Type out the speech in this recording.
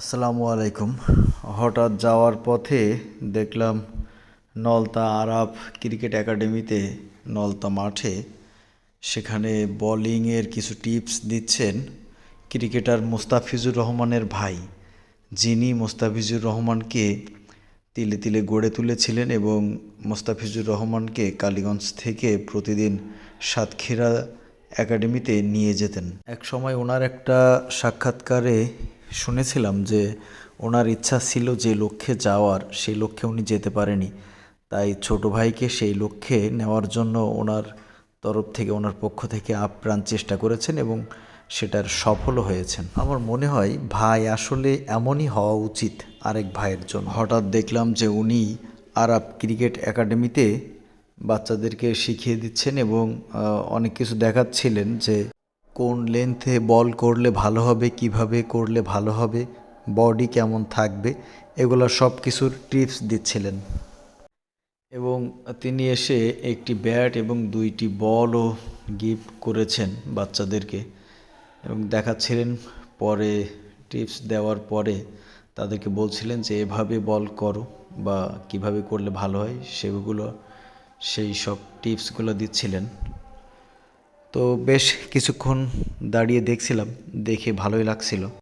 আসসালামু আলাইকুম। হঠাৎ যাওয়ার পথে দেখলাম নলতা আরাফ ক্রিকেট একাডেমিতে, নলতা মাঠে, সেখানে বোলিংয়ের কিছু টিপস দিচ্ছেন ক্রিকেটার মোস্তাফিজুর রহমানের ভাই, যিনি মোস্তাফিজুর রহমানকে তিলে তিলে গড়ে তুলেছিলেন এবং মোস্তাফিজুর রহমানকে কালীগঞ্জ থেকে প্রতিদিন সাতক্ষীরা একাডেমিতে নিয়ে যেতেন। এক সময় ওনার একটা সাক্ষাৎকারে শুনেছিলাম যে ওনার ইচ্ছা ছিল যে লক্ষ্যে যাওয়ার, সেই লক্ষ্যে উনি যেতে পারেনি, তাই ছোট ভাইকে সেই লক্ষ্যে নেওয়ার জন্য ওনার তরফ থেকে, ওনার পক্ষ থেকে আপ্রাণ চেষ্টা করেছেন এবং সেটার সফলও হয়েছেন। আমার মনে হয় ভাই আসলে এমনই হওয়া উচিত আরেক ভাইয়ের জন্য। হঠাৎ দেখলাম যে উনি আরাব ক্রিকেট একাডেমিতে বাচ্চাদেরকে শিখিয়ে দিচ্ছেন এবং অনেক কিছু দেখাচ্ছিলেন যে কোন লেন্থে বল করলে ভালো হবে, কিভাবে করলে ভালো হবে, বডি কেমন থাকবে, এগুলো সব কিছুর টিপস দিচ্ছিলেন। এবং তিনি এসে একটি ব্যাট এবং 2টি বলও গিফট করেছেন বাচ্চাদেরকে এবং দেখাচ্ছিলেন। পরে টিপস দেওয়ার পরে তাদেরকে বলছিলেন যে এভাবে বল করো বা কিভাবে করলে ভালো হয়, সেই সব টিপসগুলো দিচ্ছিলেন। তো বেশ কিছুক্ষণ দাঁড়িয়ে দেখছিলাম, দেখে ভালোই লাগছিল।